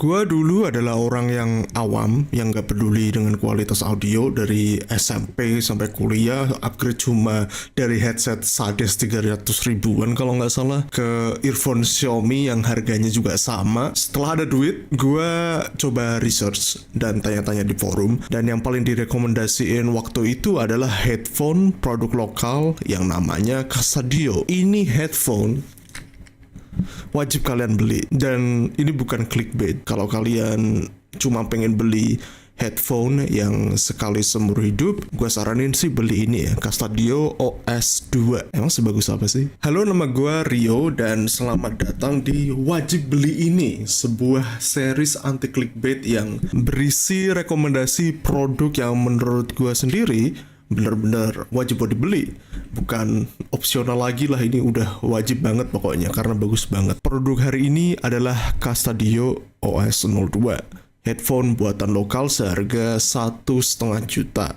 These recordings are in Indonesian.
Gua dulu adalah orang yang awam, yang gak peduli dengan kualitas audio dari SMP sampai kuliah, upgrade cuma dari headset Sades 300 ribuan kalau nggak salah, ke earphone Xiaomi yang harganya juga sama. Setelah ada duit, gua coba research dan tanya-tanya di forum, dan yang paling direkomendasiin waktu itu adalah headphone produk lokal yang namanya Casadio. Ini headphone wajib kalian beli, dan ini bukan clickbait. Kalau kalian cuma pengen beli headphone yang sekali seumur hidup, gue saranin sih beli ini ya, Casadio OS2. Emang sebagus apa sih? Halo, nama gue Rio dan selamat datang di Wajib Beli Ini, sebuah series anti clickbait yang berisi rekomendasi produk yang menurut gue sendiri bener-bener wajib buat dibeli, bukan opsional lagi lah, ini udah wajib banget pokoknya karena bagus banget. Produk hari ini adalah Casadio OS02, headphone buatan lokal seharga 1,5 juta.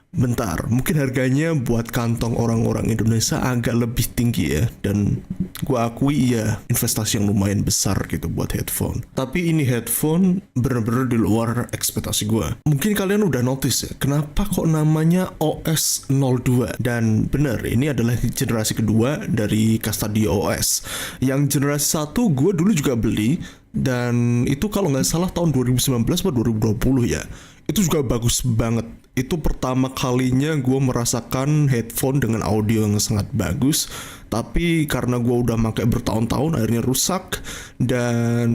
Bentar, mungkin harganya buat kantong orang-orang Indonesia agak lebih tinggi ya, dan gua akui ya investasi yang lumayan besar gitu buat headphone. Tapi ini headphone bener-bener di luar ekspektasi gua. Mungkin kalian udah notice ya, kenapa kok namanya OS02? Dan bener, ini adalah generasi kedua dari Casadio OS. Yang generasi 1 gua dulu juga beli, dan itu kalau nggak salah tahun 2019 atau 2020 ya. Itu juga bagus banget. Itu pertama kalinya gue merasakan headphone dengan audio yang sangat bagus. Tapi karena gue udah pakai bertahun-tahun akhirnya rusak. Dan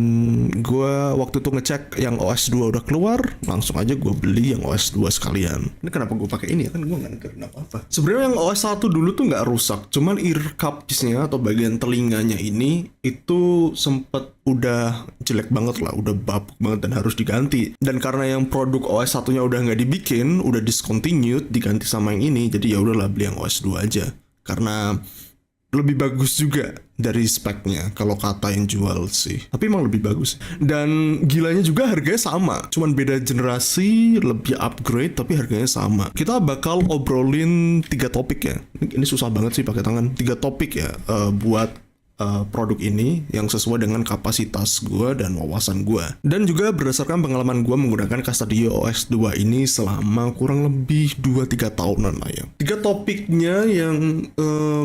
gue waktu itu ngecek yang OS2 udah keluar, langsung aja gue beli yang OS2 sekalian. Ini kenapa gue pakai ini ya, kan gue nggak ngerti apa-apa. Sebenarnya yang OS1 dulu tuh nggak rusak, cuman ear cups-nya atau bagian telinganya ini itu sempet udah jelek banget lah, udah bapuk banget dan harus diganti. Dan karena yang produk OS1-nya udah nggak dibikin, udah discontinued, diganti sama yang ini, jadi ya udahlah beli yang OS2 aja. Karena lebih bagus juga dari speknya kalau kata yang jual sih. Tapi emang lebih bagus. Dan gilanya juga harganya sama, cuman beda generasi, lebih upgrade tapi harganya sama. Kita bakal obrolin 3 topik ya. Ini susah banget sih pakai tangan. 3 topik ya buat produk ini yang sesuai dengan kapasitas gue dan wawasan gue, dan juga berdasarkan pengalaman gue menggunakan Casadio OS2 ini selama kurang lebih 2-3 tahunan lah ya. 3 topiknya yang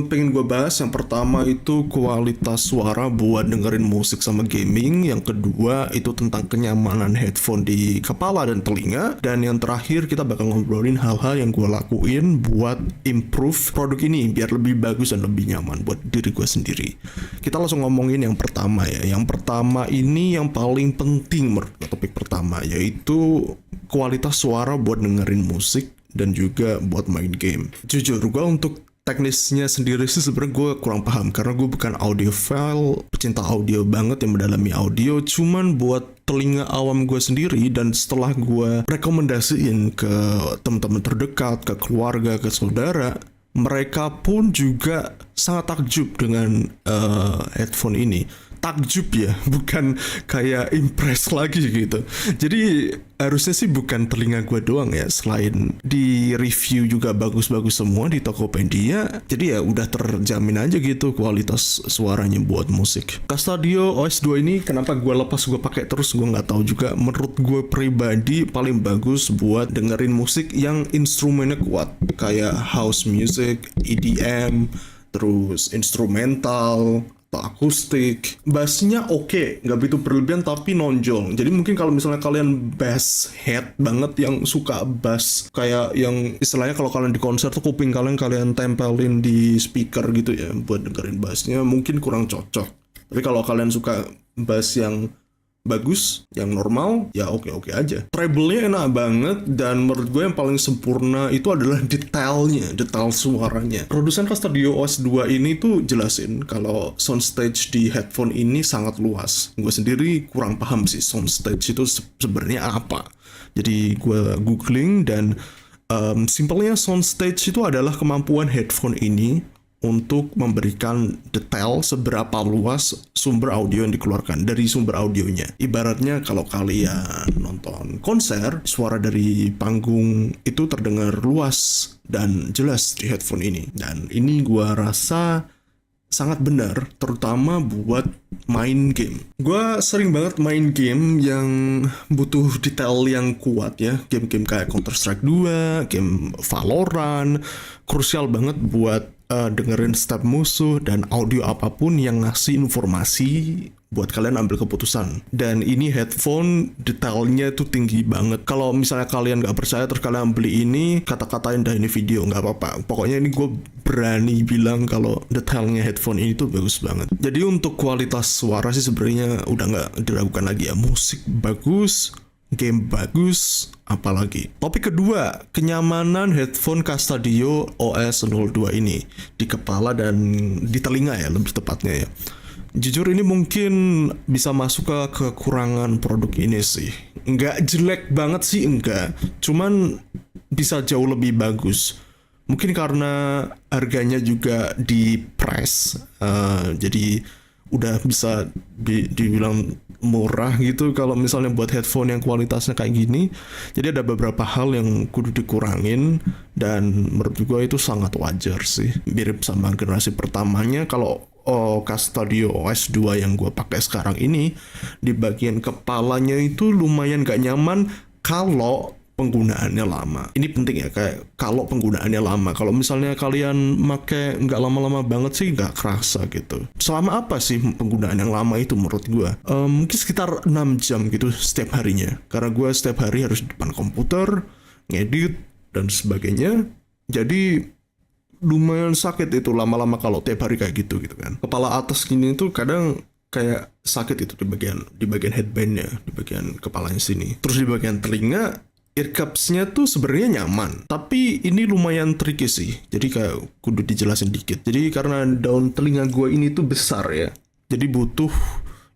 pengen gue bahas. Yang pertama itu kualitas suara buat dengerin musik sama gaming. Yang kedua itu tentang kenyamanan headphone di kepala dan telinga. Dan yang terakhir kita bakal ngobrolin hal-hal yang gue lakuin buat improve produk ini biar lebih bagus dan lebih nyaman buat diri gue sendiri. Kita langsung ngomongin yang pertama ya. Yang pertama ini yang paling penting menurut topik pertama, yaitu kualitas suara buat dengerin musik dan juga buat main game. Jujur gue untuk teknisnya sendiri sih sebenarnya gue kurang paham karena gue bukan audiophile, pecinta audio banget yang mendalami audio. Cuman buat telinga awam gue sendiri, dan setelah gue rekomendasiin ke teman-teman terdekat, ke keluarga, ke saudara, mereka pun juga sangat takjub dengan headphone ini. Takjub ya, bukan kayak impress lagi gitu. Jadi harusnya sih bukan telinga gue doang ya, selain di review juga bagus-bagus semua di Tokopedia. Jadi ya udah terjamin aja gitu kualitas suaranya buat musik. Casadio OS2 ini kenapa gue lepas gue pakai terus gue nggak tahu juga. Menurut gue pribadi paling bagus buat dengerin musik yang instrumennya kuat, kayak house music, EDM, terus instrumental atau akustik. Bassnya oke, nggak begitu berlebihan tapi nonjol. Jadi mungkin kalau misalnya kalian bass head banget yang suka bass, kayak yang istilahnya kalau kalian di konser tuh kuping kalian tempelin di speaker gitu ya buat dengerin bassnya, mungkin kurang cocok. Tapi kalau kalian suka bass yang bagus, yang normal, ya oke-oke aja. Treble-nya enak banget, dan menurut gue yang paling sempurna itu adalah detailnya, detail suaranya. Produsen Casadio OS2 ini tuh jelasin kalau soundstage di headphone ini sangat luas. Gue sendiri kurang paham sih soundstage itu sebenarnya apa. Jadi gue googling, dan simpelnya soundstage itu adalah kemampuan headphone ini untuk memberikan detail seberapa luas sumber audio yang dikeluarkan dari sumber audionya. Ibaratnya kalau kalian nonton konser, suara dari panggung itu terdengar luas dan jelas di headphone ini. Dan ini gua rasa sangat benar, terutama buat main game. Gue sering banget main game yang butuh detail yang kuat ya. Game-game kayak Counter-Strike 2, game Valorant, krusial banget buat dengerin step musuh dan audio apapun yang ngasih informasi buat kalian ambil keputusan. Dan ini headphone detailnya tuh tinggi banget. Kalau misalnya kalian nggak percaya terus kalian beli ini, kata-katain dah ini video, nggak apa-apa. Pokoknya ini gue berani bilang kalau detailnya headphone ini tuh bagus banget. Jadi untuk kualitas suara sih sebenarnya udah nggak diragukan lagi ya. Musik bagus, game bagus, apalagi. Topik kedua, kenyamanan headphone Castadio OS02 ini di kepala dan di telinga ya, lebih tepatnya ya. Jujur ini mungkin bisa masuk ke kekurangan produk ini sih. Nggak jelek banget sih, enggak. Cuman bisa jauh lebih bagus. Mungkin karena harganya juga di press, jadi udah bisa dibilang murah gitu kalau misalnya buat headphone yang kualitasnya kayak gini. Jadi ada beberapa hal yang kudu dikurangin dan menurut gue itu sangat wajar sih. Mirip sama generasi pertamanya. Kalau Castadio OS 2 yang gue pakai sekarang ini, di bagian kepalanya itu lumayan gak nyaman kalau penggunaannya lama. Ini penting ya, kayak kalau penggunaannya lama. Kalau misalnya kalian make nggak lama-lama banget sih nggak kerasa gitu. Selama apa sih penggunaan yang lama itu menurut gue? Mungkin sekitar 6 jam gitu setiap harinya. Karena gue setiap hari harus di depan komputer, ngedit, dan sebagainya. Jadi lumayan sakit itu lama-lama kalau tiap hari kayak gitu kan. Kepala atas gini tuh kadang kayak sakit itu di bagian headbandnya, di bagian kepalanya sini. Terus di bagian telinga, earcupsnya tuh sebenarnya nyaman, tapi ini lumayan tricky sih. Jadi kayak kudu dijelasin dikit. Jadi karena daun telinga gue ini tuh besar ya, jadi butuh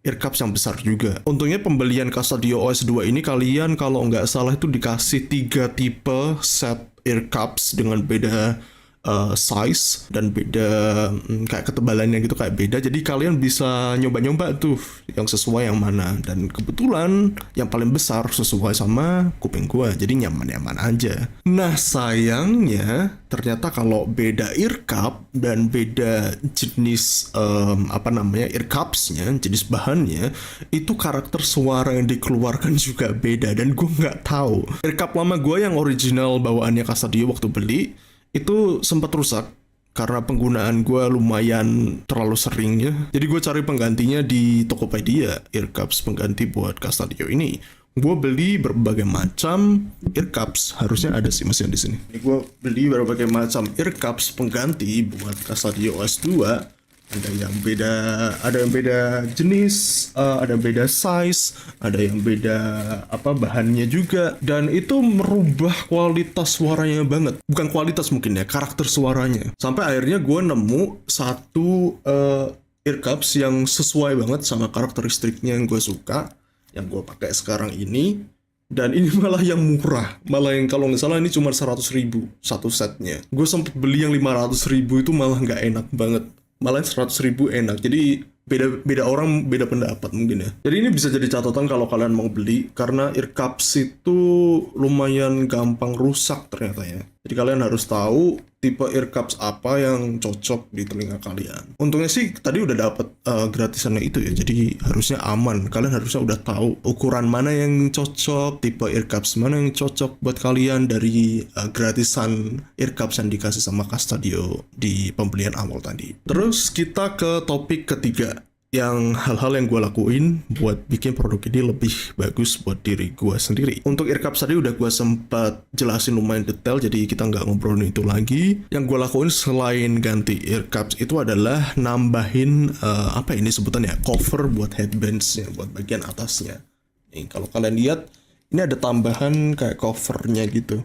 earcups yang besar juga. Untungnya pembelian Castadio OS 2 ini kalian kalau nggak salah itu dikasih 3 tipe set earcups dengan beda size dan beda kayak ketebalannya gitu kayak beda. Jadi kalian bisa nyoba-nyoba tuh yang sesuai yang mana, dan kebetulan yang paling besar sesuai sama kuping gua, jadi nyaman-nyaman aja. Nah sayangnya ternyata kalau beda earcup dan beda jenis earcupsnya, jenis bahannya, itu karakter suara yang dikeluarkan juga beda, dan gue nggak tahu. Earcup lama gue yang original bawaannya Castadio waktu beli itu sempat rusak karena penggunaan gue lumayan terlalu sering ya. Jadi gue cari penggantinya di Tokopedia, earcups pengganti buat Castadio ini. Gue beli berbagai macam earcups, harusnya ada sih masih di sini. Gue beli berbagai macam earcups pengganti buat Castadio OS 2. Ada yang beda jenis, ada yang beda size, ada yang beda bahannya juga, dan itu merubah kualitas suaranya banget. Bukan kualitas mungkin ya, karakter suaranya. Sampai akhirnya gue nemu satu earcups yang sesuai banget sama karakteristiknya yang gue suka, yang gue pakai sekarang ini. Dan ini malah yang murah, malah yang kalau nggak salah ini cuma 100.000 satu setnya. Gue sempet beli yang 500.000 itu malah nggak enak banget. Malah 100.000 enak. Jadi beda orang beda pendapat mungkin ya. Jadi ini bisa jadi catatan kalau kalian mau beli, karena earcups itu lumayan gampang rusak ternyata ya. Jadi kalian harus tahu tipe earcups apa yang cocok di telinga kalian. Untungnya sih tadi udah dapet gratisannya itu ya, jadi harusnya aman. Kalian harusnya udah tahu ukuran mana yang cocok, tipe earcups mana yang cocok buat kalian dari gratisan earcups yang dikasih sama Castadio di pembelian awal tadi. Terus kita ke topik ketiga, yang hal-hal yang gue lakuin buat bikin produk ini lebih bagus buat diri gue sendiri. Untuk earcups tadi udah gue sempat jelasin lumayan detail, jadi kita nggak ngobrolin itu lagi. Yang gue lakuin selain ganti earcups itu adalah nambahin ini sebutannya cover buat headbandsnya, buat bagian atasnya. Nih kalau kalian lihat ini ada tambahan kayak covernya gitu,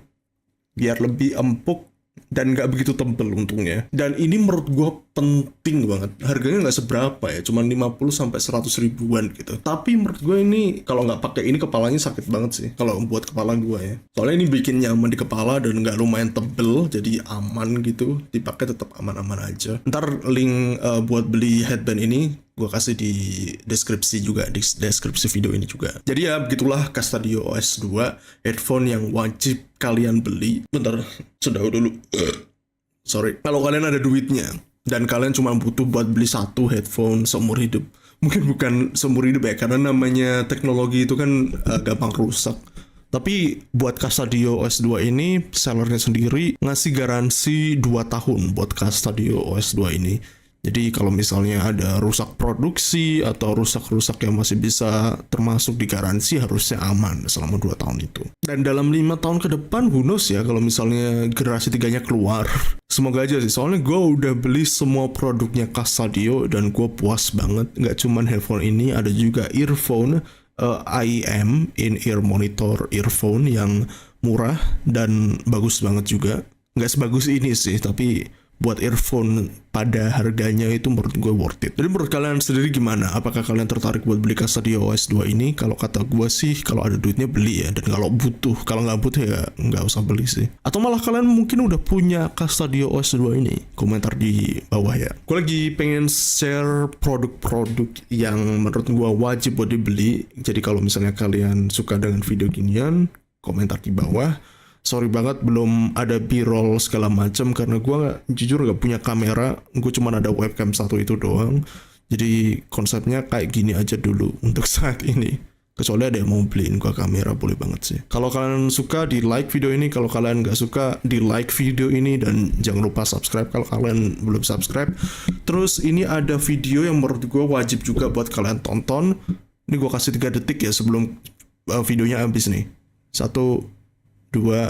biar lebih empuk dan nggak begitu tebel untungnya. Dan ini menurut gue penting banget. Harganya nggak seberapa ya, cuma 50-100 ribuan gitu. Tapi menurut gue ini kalau nggak pakai ini kepalanya sakit banget sih. Kalau buat kepala gue ya. Soalnya ini bikin nyaman di kepala dan nggak lumayan tebel, jadi aman gitu. Dipakai tetap aman-aman aja. Ntar link buat beli headband ini gue kasih di deskripsi juga, di deskripsi video ini juga. Jadi ya begitulah Castadio OS 2, headphone yang wajib kalian beli. Bentar, sudah dulu. Sorry. Kalau kalian ada duitnya. dan kalian cuma butuh buat beli satu headphone seumur hidup. Mungkin bukan seumur hidup ya, karena namanya teknologi itu kan gampang rusak. Tapi buat Casadio OS 2 ini, sellernya sendiri ngasih garansi 2 tahun buat Casadio OS 2 ini. Jadi kalau misalnya ada rusak produksi atau rusak-rusak yang masih bisa termasuk di garansi, harusnya aman selama 2 tahun itu. Dan dalam 5 tahun ke depan, who knows ya, kalau misalnya generasi 3-nya keluar. Semoga aja sih, soalnya gue udah beli semua produknya Casadio dan gue puas banget. Nggak cuman headphone ini, ada juga earphone IEM, in-ear monitor earphone yang murah dan bagus banget juga. Nggak sebagus ini sih, tapi buat earphone pada harganya itu menurut gue worth it. Jadi menurut kalian sendiri gimana? Apakah kalian tertarik buat beli Casadio OS 2 ini? Kalau kata gue sih, kalau ada duitnya beli ya. Dan kalau butuh, kalau nggak butuh ya nggak usah beli sih. Atau malah kalian mungkin udah punya Casadio OS 2 ini? Komentar di bawah ya. Gue lagi pengen share produk-produk yang menurut gue wajib buat dibeli. Jadi kalau misalnya kalian suka dengan video ginian, komentar di bawah. Sorry banget belum ada b-roll segala macam karena gue jujur gak punya kamera, gue cuma ada webcam satu itu doang. Jadi konsepnya kayak gini aja dulu untuk saat ini. Kecuali ada yang mau beliin gue kamera, boleh banget sih. Kalau kalian suka di like video ini, kalau kalian gak suka di like video ini, dan jangan lupa subscribe kalau kalian belum subscribe. Terus ini ada video yang menurut gue wajib juga buat kalian tonton. Ini gue kasih 3 detik ya sebelum videonya habis nih. 1, 2,